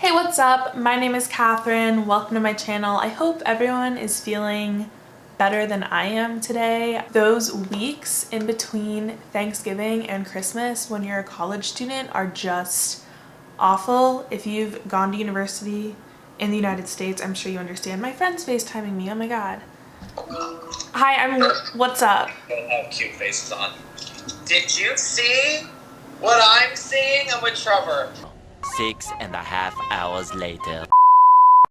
Hey, what's up? My name is Catherine. Welcome to my channel. I hope everyone is feeling better than I am today. Those weeks in between Thanksgiving and Christmas when you're a college student are just awful. If you've gone to university in the United States, I'm sure you understand. My friend's FaceTiming me. Oh my god. Hi, what's up? Don't have cute faces on. Did you see what I'm seeing? I'm with Trevor. 6.5 hours later.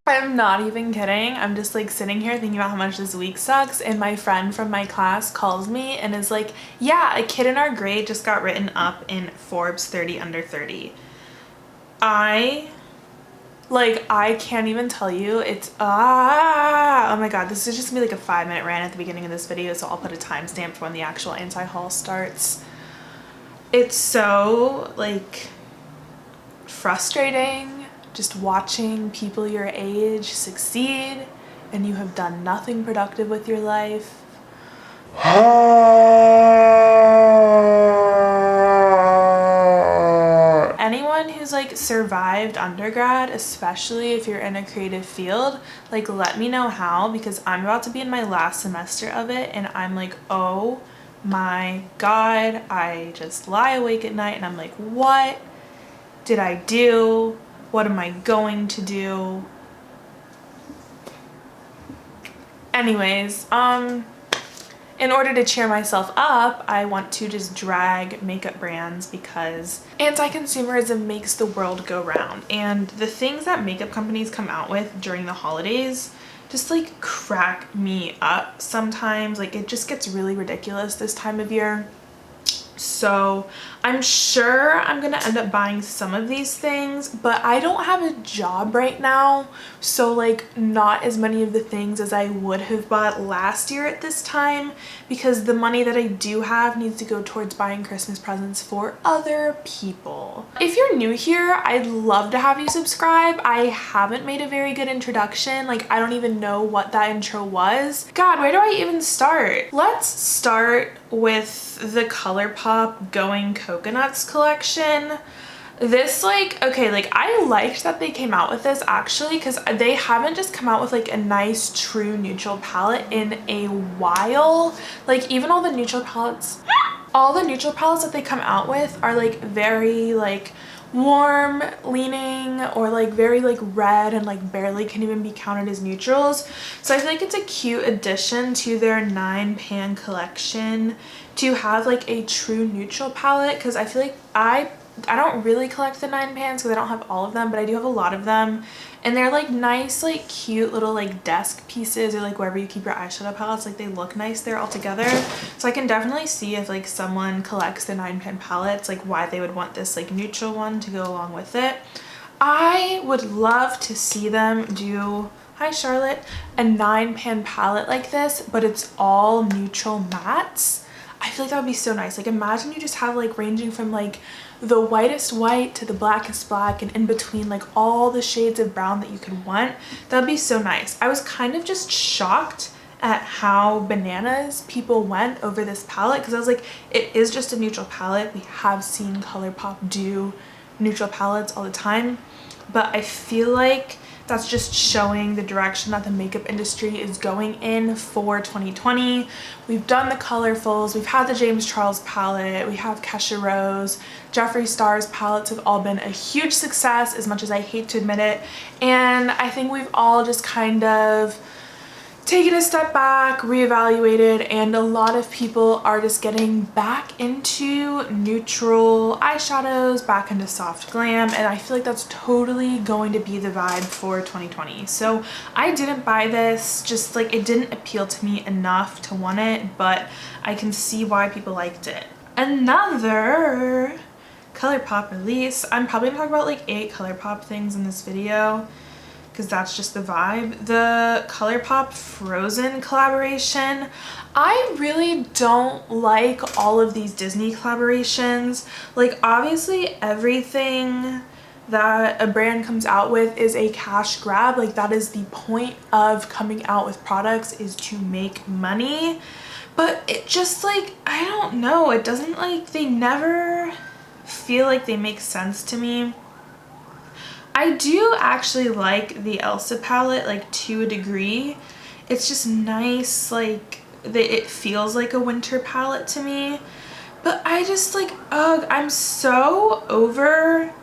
I'm not even kidding. I'm just like sitting here thinking about how much this week sucks, and my friend from my class calls me and is like, yeah, a kid in our grade just got written up in Forbes 30 under 30. I can't even tell you. It's oh my god, this is just gonna be like a 5-minute rant at the beginning of this video, so I'll put a timestamp for when the actual anti-haul starts. It's so like frustrating just watching people your age succeed and you have done nothing productive with your life. Anyone who's like survived undergrad, especially if you're in a creative field, like let me know how, because I'm about to be in my last semester of it and I'm like, oh my god, I just lie awake at night and I'm like, what did I do? What am I going to do? Anyways, in order to cheer myself up, I want to just drag makeup brands because anti-consumerism makes the world go round. And the things that makeup companies come out with during the holidays just like crack me up sometimes. Like it just gets really ridiculous this time of year. So I'm sure I'm gonna end up buying some of these things, but I don't have a job right now, so like not as many of the things as I would have bought last year at this time, because the money that I do have needs to go towards buying Christmas presents for other people. If you're new here, I'd love to have you subscribe. I haven't made a very good introduction. Like I don't even know what that intro was. God, where do I even start? Let's start with the ColourPop Going Coconuts collection. This I liked that they came out with this actually, because they haven't just come out with like a nice true neutral palette in a while. Like even all the neutral palettes that they come out with are like very like warm leaning or like very like red and like barely can even be counted as neutrals. So I feel like it's a cute addition to their 9-pan collection to have like a true neutral palette, because I feel like I don't really collect the 9 pans because I don't have all of them, but I do have a lot of them, and they're like nice, like cute little like desk pieces or like wherever you keep your eyeshadow palettes. Like they look nice there all together. So I can definitely see if like someone collects the 9-pan palettes, like why they would want this like neutral one to go along with it. I would love to see them do, hi Charlotte, a 9-pan palette like this, but it's all neutral mattes. I feel like that would be so nice. Like imagine you just have like ranging from like the whitest white to the blackest black, and in between like all the shades of brown that you could want. That'd be so nice. I was kind of just shocked at how bananas people went over this palette, because I was like, it is just a neutral palette. We have seen ColourPop do neutral palettes all the time, but I feel like that's just showing the direction that the makeup industry is going in for 2020. We've done the colorfuls, we've had the James Charles palette, we have Kesha Rose, Jeffree Star's palettes have all been a huge success, as much as I hate to admit it. And I think we've all just kind of taken a step back, reevaluated, and a lot of people are just getting back into neutral eyeshadows, back into soft glam, and I feel like that's totally going to be the vibe for 2020. So I didn't buy this, just like it didn't appeal to me enough to want it, but I can see why people liked it. Another ColourPop release. I'm probably gonna talk about like 8 ColourPop things in this video, because that's just the vibe. The ColourPop Frozen collaboration. I really don't like all of these Disney collaborations. Like obviously everything that a brand comes out with is a cash grab. Like that is the point of coming out with products, is to make money. But it just like, I don't know, it doesn't like, they never feel like they make sense to me. I do actually like the Elsa palette, like to a degree. It's just nice, like it feels like a winter palette to me. But I just like, ugh, I'm so over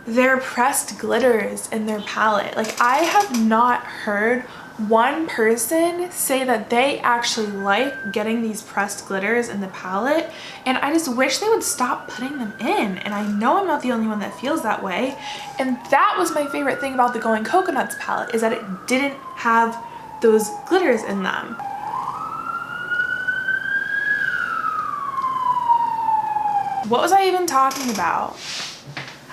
their pressed glitters in their palette. Like, I have not heard one person say that they actually like getting these pressed glitters in the palette, and I just wish they would stop putting them in. And I know I'm not the only one that feels that way. And that was my favorite thing about the Going Coconuts palette, is that it didn't have those glitters in them. What was I even talking about?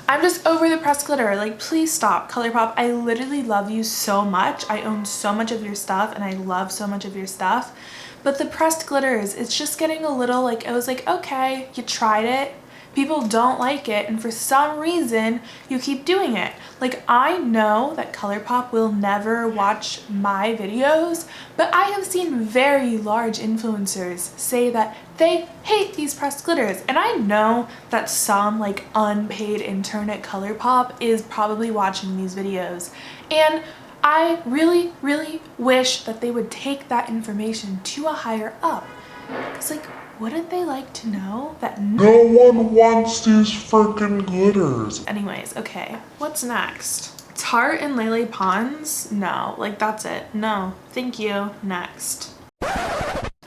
I'm just over the pressed glitter. Like, please stop. ColourPop, I literally love you so much. I own so much of your stuff and I love so much of your stuff. But the pressed glitters, it's just getting a little like, I was like, okay, you tried it. People don't like it, and for some reason you keep doing it. Like, I know that ColourPop will never watch my videos, but I have seen very large influencers say that they hate these pressed glitters. And I know that some like unpaid intern at ColourPop is probably watching these videos. And I really, really wish that they would take that information to a higher up. Because, like, wouldn't they like to know that no one wants these freaking glitters? Anyways, okay, what's next? Tarte and Lele Pons? No, like, that's it. No, thank you. Next.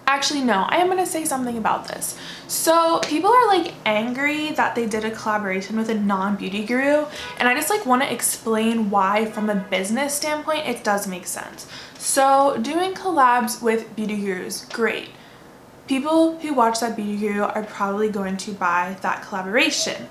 Actually, no, I am gonna say something about this. So people are like angry that they did a collaboration with a non-beauty guru, and I just like want to explain why from a business standpoint it does make sense. So doing collabs with beauty gurus, great. People who watch that beauty guru are probably going to buy that collaboration.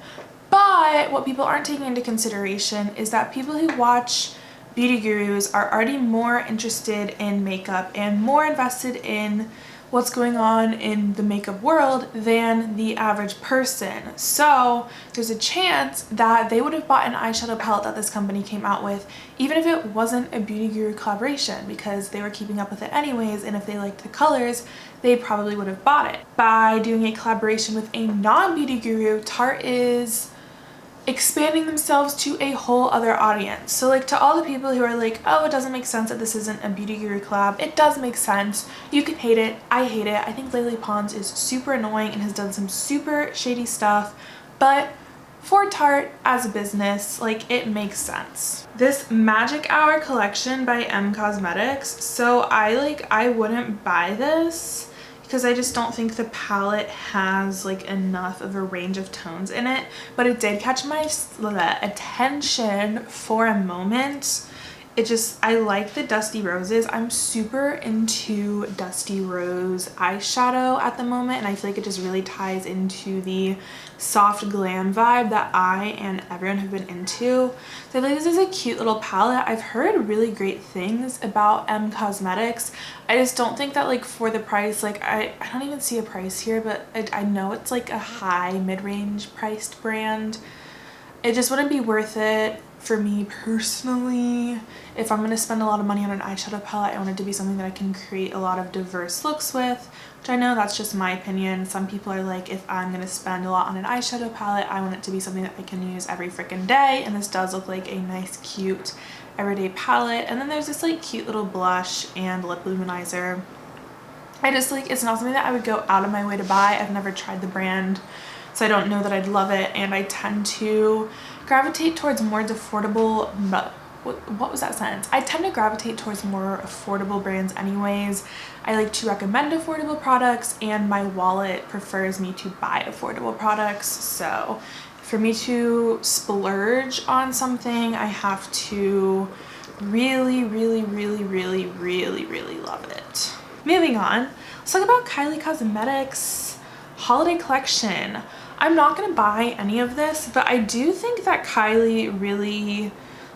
But what people aren't taking into consideration is that people who watch beauty gurus are already more interested in makeup and more invested in what's going on in the makeup world than the average person. So there's a chance that they would have bought an eyeshadow palette that this company came out with, even if it wasn't a beauty guru collaboration, because they were keeping up with it anyways, and if they liked the colors, they probably would have bought it. By doing a collaboration with a non-beauty guru, Tarte is expanding themselves to a whole other audience. So like, to all the people who are like, oh, it doesn't make sense that this isn't a beauty guru collab, it does make sense. You can hate it, I hate it. I think Lele Pons is super annoying and has done some super shady stuff, but for Tarte as a business, like, it makes sense. This Magic Hour collection by Cosmetics, so I wouldn't buy this because I just don't think the palette has like enough of a range of tones in it, but it did catch my attention for a moment. I like the Dusty Roses. I'm super into Dusty Rose eyeshadow at the moment, and I feel like it just really ties into the soft glam vibe that I and everyone have been into. So I feel like this is a cute little palette. I've heard really great things about Cosmetics. I just don't think that, like, for the price, like, I don't even see a price here, but I know it's like a high mid-range priced brand. It just wouldn't be worth it for me personally. If I'm going to spend a lot of money on an eyeshadow palette, I want it to be something that I can create a lot of diverse looks with, which I know that's just my opinion. Some people are like, if I'm going to spend a lot on an eyeshadow palette, I want it to be something that I can use every freaking day, and this does look like a nice, cute, everyday palette. And then there's this like cute little blush and lip luminizer. I just like, it's not something that I would go out of my way to buy. I've never tried the brand, so I don't know that I'd love it, and I tend to gravitate towards more affordable, what was that sentence? I tend to gravitate towards more affordable brands anyways. I like to recommend affordable products, and my wallet prefers me to buy affordable products. So for me to splurge on something, I have to really, really, really, really, really, really love it. Moving on, let's talk about Kylie Cosmetics holiday collection. I'm not gonna buy any of this, but I do think that Kylie really,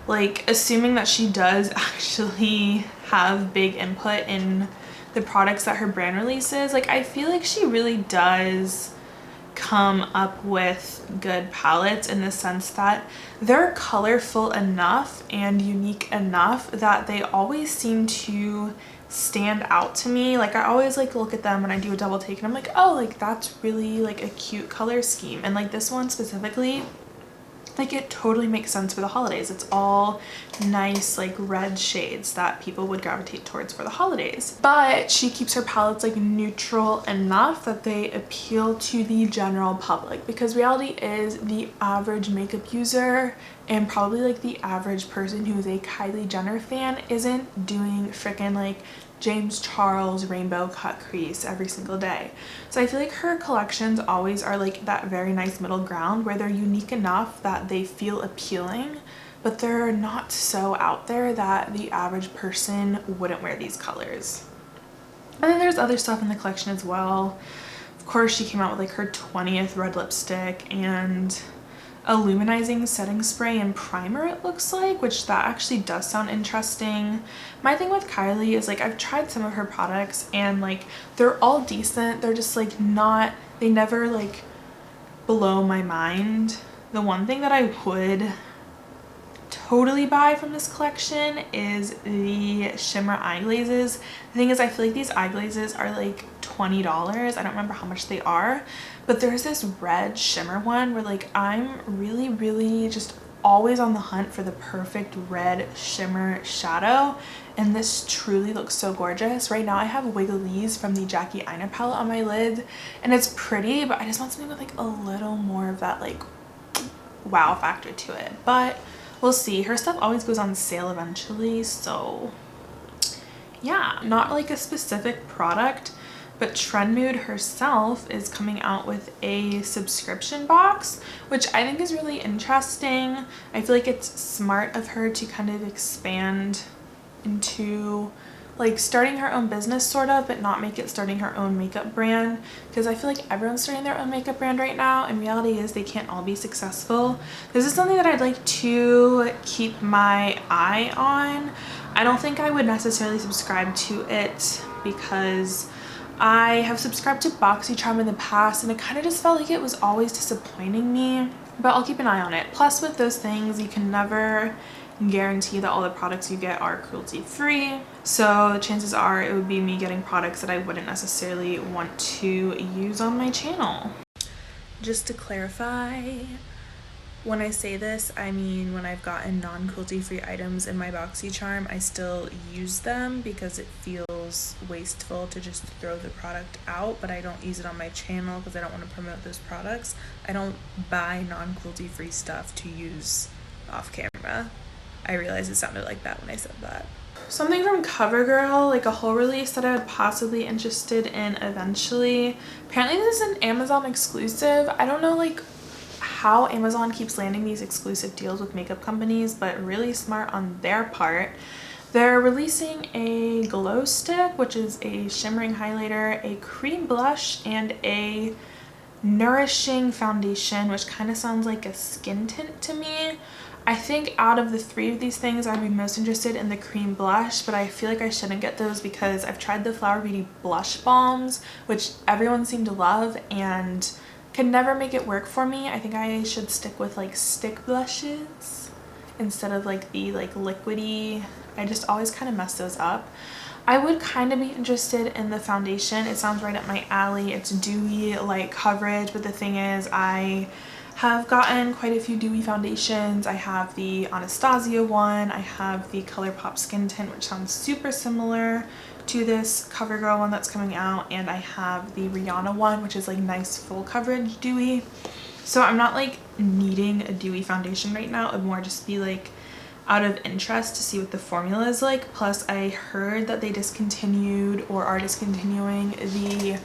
like, assuming that she does actually have big input in the products that her brand releases, like, I feel like she really does come up with good palettes in the sense that they're colorful enough and unique enough that they always seem to stand out to me. Like, I always like look at them and I do a double take and I'm like, oh, like, that's really like a cute color scheme. And like this one specifically, like it totally makes sense for the holidays. It's all nice like red shades that people would gravitate towards for the holidays. But she keeps her palettes like neutral enough that they appeal to the general public, because reality is the average makeup user and probably like the average person who is a Kylie Jenner fan isn't doing freaking like James Charles rainbow cut crease every single day. So I feel like her collections always are like that very nice middle ground where they're unique enough that they feel appealing, but they're not so out there that the average person wouldn't wear these colors. And then there's other stuff in the collection as well. Of course, she came out with like her 20th red lipstick and a luminizing setting spray and primer, it looks like, which that actually does sound interesting. My thing with Kylie is like I've tried some of her products and like they're all decent. They're just like not, they never like blow my mind. The one thing that I would totally buy from this collection is the shimmer eye glazes. The thing is, I feel like these eye glazes are like $20. I don't remember how much they are, but there's this red shimmer one where like I'm really just always on the hunt for the perfect red shimmer shadow, and this truly looks so gorgeous. Right now I have Wiggley's from the Jackie Aina palette on my lid, and it's pretty, but I just want something with like a little more of that like wow factor to it. But we'll see. Her stuff always goes on sale eventually, so yeah. Not like a specific product, but Trendmood herself is coming out with a subscription box, which I think is really interesting. I feel like it's smart of her to kind of expand into like starting her own business sort of, but not make it starting her own makeup brand, because I feel like everyone's starting their own makeup brand right now, and reality is they can't all be successful. This is something that I'd like to keep my eye on. I don't think I would necessarily subscribe to it because I have subscribed to BoxyCharm in the past and it kind of just felt like it was always disappointing me, but I'll keep an eye on it. Plus with those things, you can never guarantee that all the products you get are cruelty free, so the chances are it would be me getting products that I wouldn't necessarily want to use on my channel. Just to clarify, when I say this, I mean when I've gotten non-cruelty free items in my BoxyCharm, I still use them because it feels wasteful to just throw the product out, but I don't use it on my channel because I don't want to promote those products. I don't buy non-cruelty free stuff to use off camera. I realized it sounded like that when I said that. Something from CoverGirl, like a whole release that I would possibly interested in eventually. Apparently this is an Amazon exclusive. I don't know like how Amazon keeps landing these exclusive deals with makeup companies, but really smart on their part. They're releasing a glow stick, which is a shimmering highlighter, a cream blush, and a nourishing foundation, which kind of sounds like a skin tint to me. I think out of the three of these things, I'd be most interested in the cream blush, but I feel like I shouldn't get those because I've tried the Flower Beauty blush balms, which everyone seemed to love, and could never make it work for me. I think I should stick with like stick blushes instead of like the like liquidy. I just always kind of mess those up. I would kind of be interested in the foundation. It sounds right up my alley. It's dewy, light coverage, but the thing is I have gotten quite a few dewy foundations. I have the Anastasia one, I have the ColourPop Skin Tint, which sounds super similar to this CoverGirl one that's coming out, and I have the Rihanna one, which is like nice full coverage dewy. So I'm not like needing a dewy foundation right now. It would more just be like out of interest to see what the formula is like. Plus I heard that they discontinued or are discontinuing the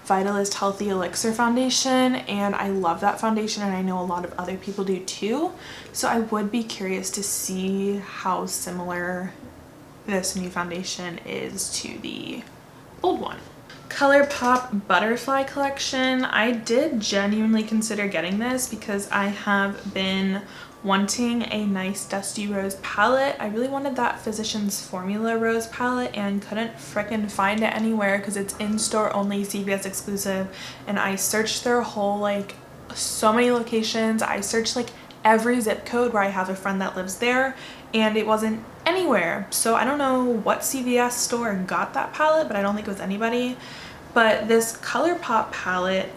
Vitalist Healthy Elixir foundation, and I love that foundation and I know a lot of other people do too. So I would be curious to see how similar this new foundation is to the old one. ColourPop Butterfly Collection. I did genuinely consider getting this because I have been wanting a nice dusty rose palette. I really wanted that Physicians Formula rose palette and couldn't frickin' find it anywhere because it's in-store only, CVS exclusive, and I searched their whole like so many locations. I searched like every zip code where I have a friend that lives there and it wasn't anywhere. So I don't know what CVS store got that palette, but I don't think it was anybody. But this ColourPop palette,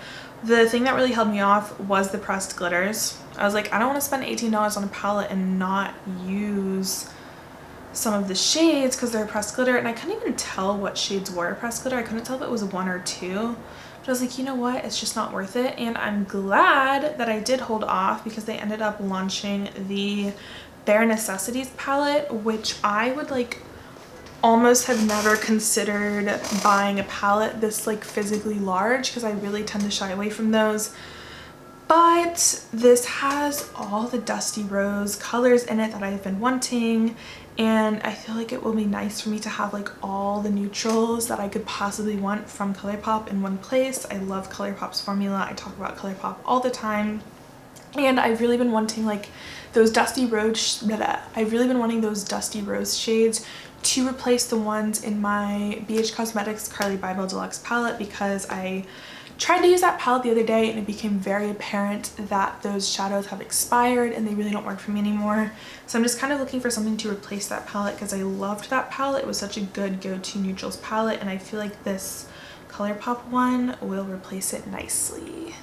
the thing that really held me off was the pressed glitters. I was like, I don't want to spend $18 on a palette and not use some of the shades because they're pressed glitter, and I couldn't even tell what shades were pressed glitter. I couldn't tell if it was 1 or 2, but I was like, you know what, it's just not worth it. And I'm glad that I did hold off because they ended up launching the Bare Necessities palette, which I would like almost have never considered buying a palette this like physically large because I really tend to shy away from those. But this has all the Dusty Rose colors in it that I've been wanting, and I feel like it will be nice for me to have like all the neutrals that I could possibly want from ColourPop in one place. I love ColourPop's formula. I talk about ColourPop all the time. And I've really been wanting like those Dusty Rose, I've really been wanting those Dusty Rose shades to replace the ones in my BH Cosmetics Carly Bible Deluxe palette, because I tried to use that palette the other day and it became very apparent that those shadows have expired and they really don't work for me anymore. So I'm just kind of looking for something to replace that palette because I loved that palette. It was such a good go-to neutrals palette, and I feel like this ColourPop one will replace it nicely.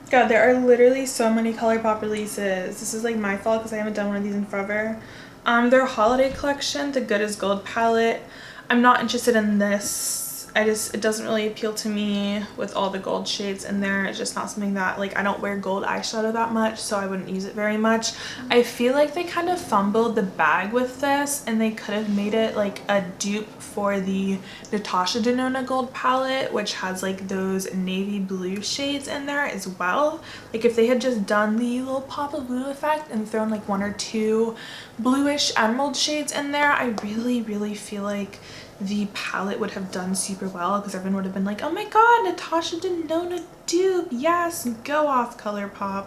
God, there are literally so many ColourPop releases. This is like my fault because I haven't done one of these in forever. Their holiday collection, the Good as Gold palette, I'm not interested in this. It doesn't really appeal to me with all the gold shades in there. It's just not something that, like, I don't wear gold eyeshadow that much, so I wouldn't use it very much. I feel like they kind of fumbled the bag with this, and they could have made it like a dupe for the Natasha Denona gold palette, which has like those navy blue shades in there as well. Like if they had just done the little pop of blue effect and thrown like 1 or 2 bluish emerald shades in there, I really feel like the palette would have done super well, because everyone would have been like, oh my god, Natasha Denona dupe, yes, go off ColourPop.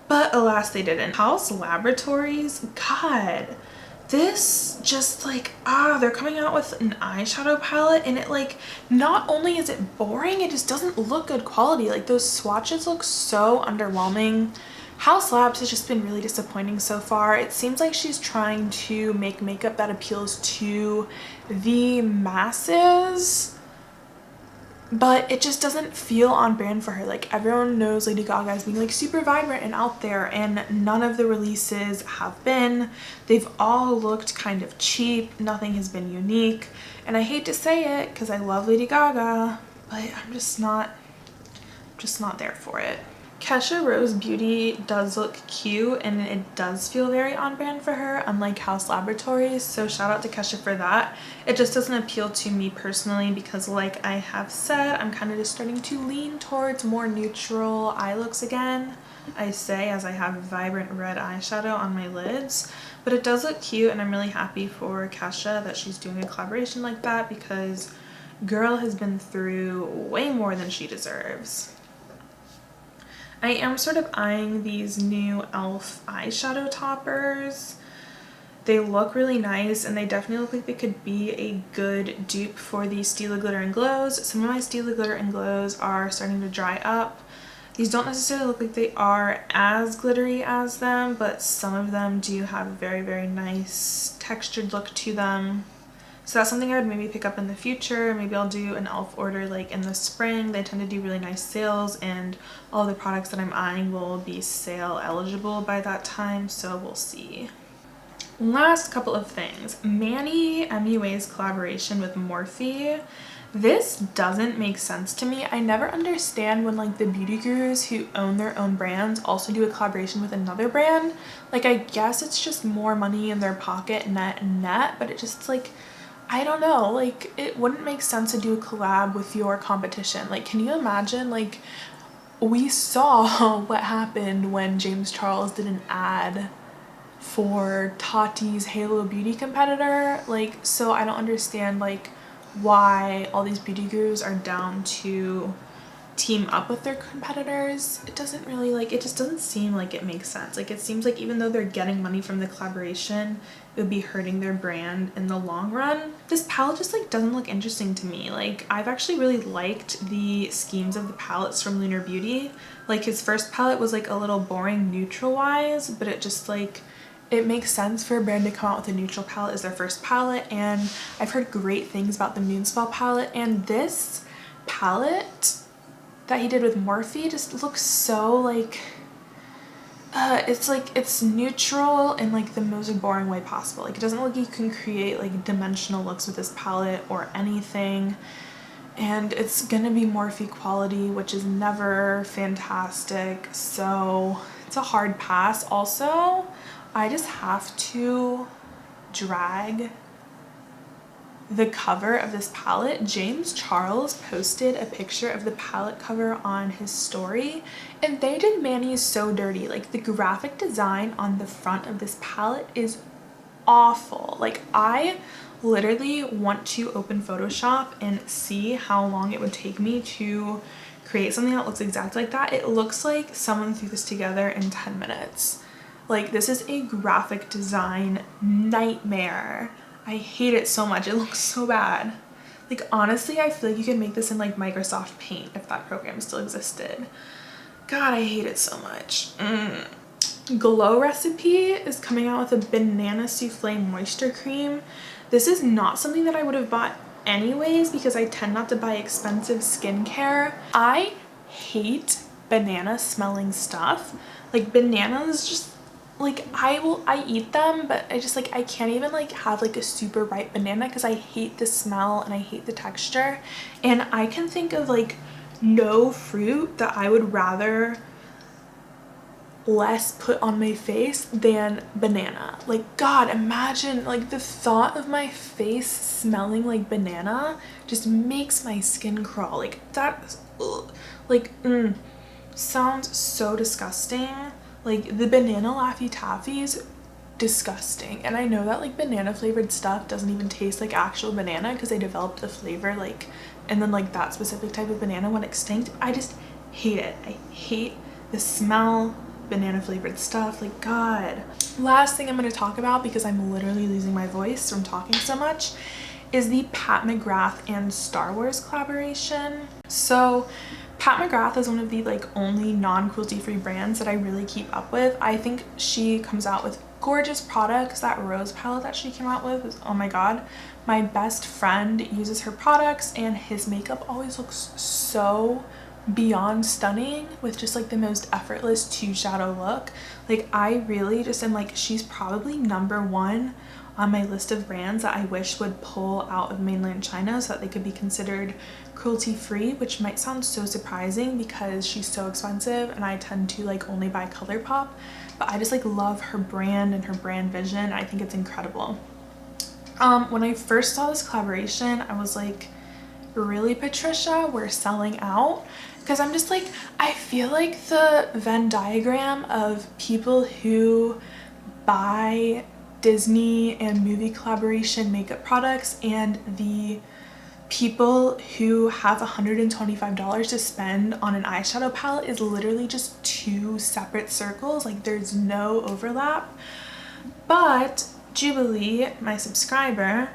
But alas, they didn't. House Laboratories, god, this just like, they're coming out with an eyeshadow palette, and it like, not only is it boring, it just doesn't look good quality. Like those swatches look so underwhelming. House Labs has just been really disappointing so far. It seems like she's trying to make makeup that appeals to the masses, but it just doesn't feel on brand for her. Like everyone knows Lady Gaga as being like super vibrant and out there, and none of the releases have been. They've all looked kind of cheap. Nothing has been unique, and I hate to say it because I love Lady Gaga, but I'm just not there for it. Kesha Rose Beauty does look cute, and it does feel very on brand for her, unlike House Laboratories, so shout out to Kesha for that. It just doesn't appeal to me personally because, like I have said, I'm kind of just starting to lean towards more neutral eye looks again. I say as I have vibrant red eyeshadow on my lids, but it does look cute, and I'm really happy for Kesha that she's doing a collaboration like that, because girl has been through way more than she deserves. I am sort of eyeing these new e.l.f. eyeshadow toppers. They look really nice, and they definitely look like they could be a good dupe for the Stila Glitter and Glows. Some of my Stila Glitter and Glows are starting to dry up. These don't necessarily look like they are as glittery as them, but some of them do have a very nice textured look to them. So that's something I would maybe pick up in the future. Maybe I'll do an e.l.f. order like in the spring. They tend to do really nice sales, and all the products that I'm eyeing will be sale eligible by that time, so we'll see. Last couple of things. Manny MUA's collaboration with Morphe. This doesn't make sense to me. I never understand when like the beauty gurus who own their own brands also do a collaboration with another brand. Like I guess it's just more money in their pocket net, but it just like, I don't know, like it wouldn't make sense to do a collab with your competition. Like, can you imagine, like we saw what happened when James Charles did an ad for Tati's Halo Beauty competitor? Like, so I don't understand like why all these beauty gurus are down to team up with their competitors. It doesn't really like, it just doesn't seem like it makes sense. Like it seems like even though they're getting money from the collaboration, it would be hurting their brand in the long run. This palette just like doesn't look interesting to me. Like I've actually really liked the schemes of the palettes from Lunar Beauty. Like his first palette was like a little boring neutral wise, but it just like, it makes sense for a brand to come out with a neutral palette as their first palette, and I've heard great things about the Moonspell palette, and this palette that he did with Morphe just looks so like, it's like, it's neutral in like the most boring way possible. Like it doesn't look like you can create like dimensional looks with this palette or anything. And it's gonna be Morphe quality, which is never fantastic. So it's a hard pass. Also, I just have to drag the cover of this palette. James Charles posted a picture of the palette cover on his story, and they did Manny's so dirty. Like the graphic design on the front of this palette is awful. Like I literally want to open Photoshop and see how long it would take me to create something that looks exactly like that. It looks like someone threw this together in 10 minutes. Like this is a graphic design nightmare. I hate it so much. It looks so bad. Like honestly, I feel like you could make this in like Microsoft Paint if that program still existed. God, I hate it so much. Glow Recipe is coming out with a banana souffle moisture cream. This is not something that I would have bought anyways because I tend not to buy expensive skincare. I hate banana smelling stuff. Like bananas just like I eat them, but I can't even like have like a super ripe banana because I hate the smell and I hate the texture. And I can think of like no fruit that I would rather less put on my face than banana. Like God, imagine like the thought of my face smelling like banana just makes my skin crawl. Like that, sounds so disgusting. Like the banana Laffy Taffy's disgusting, and I know that like banana flavored stuff doesn't even taste like actual banana because they developed the flavor like, and then like that specific type of banana went extinct. I just hate it. I hate the smell. Banana flavored stuff, like God. Last thing I'm going to talk about, because I'm literally losing my voice from talking so much, is the Pat McGrath and Star Wars collaboration. So Pat McGrath is one of the like only non-cruelty free brands that I really keep up with. I think she comes out with gorgeous products. That rose palette that she came out with was, oh my God. My best friend uses her products and his makeup always looks so beyond stunning with just like the most effortless 2 shadow look. Like I really just am like, she's probably #1 on my list of brands that I wish would pull out of mainland China so that they could be considered cruelty free, which might sound so surprising because she's so expensive and I tend to like only buy ColourPop, but I just like love her brand and her brand vision. I think it's incredible. When I first saw this collaboration, I was like, really, Patricia, we're selling out? Because I'm just like, I feel like the Venn diagram of people who buy Disney and movie collaboration makeup products and the people who have $125 to spend on an eyeshadow palette is literally just 2 separate circles. Like there's no overlap. But Jubilee, my subscriber,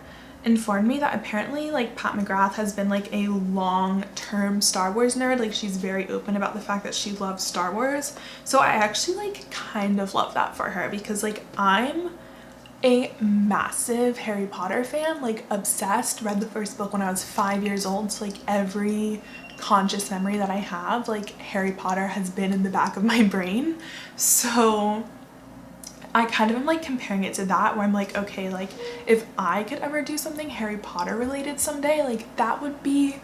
informed me that apparently like Pat McGrath has been like a long-term Star Wars nerd. Like she's very open about the fact that she loves Star Wars. So I actually like kind of love that for her because like I'm a massive Harry Potter fan, like obsessed. Read the first book when I was 5 years old, so like every conscious memory that I have, like Harry Potter has been in the back of my brain. So I kind of am like comparing it to that, where I'm like, okay, like if I could ever do something Harry Potter related someday, like that would be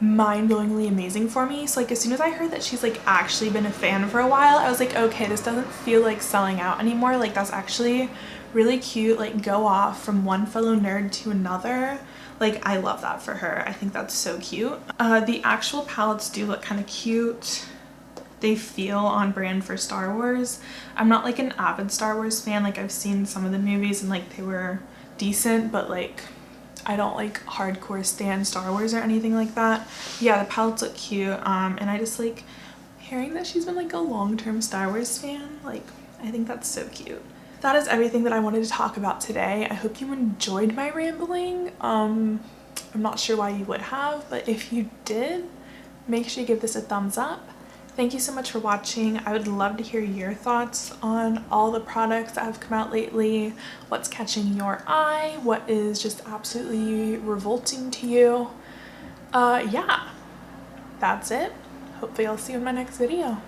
mind-blowingly amazing for me. So like as soon as I heard that she's like actually been a fan for a while, I was like, okay, this doesn't feel like selling out anymore. Like that's actually really cute. Like go off from one fellow nerd to another. Like I love that for her. I think that's so cute. The actual palettes do look kind of cute. They feel on brand for Star Wars. I'm not like an avid Star Wars fan. Like I've seen some of the movies and like they were decent, but like I don't like hardcore stan Star Wars or anything like that. Yeah, the palettes look cute. And I just like hearing that she's been like a long-term Star Wars fan. Like I think that's so cute. That is everything that I wanted to talk about today. I hope you enjoyed my rambling. I'm not sure why you would have, but if you did, make sure you give this a thumbs up. Thank you so much for watching. I would love to hear your thoughts on all the products that have come out lately. What's catching your eye? What is just absolutely revolting to you? Yeah, that's it. Hopefully I'll see you in my next video.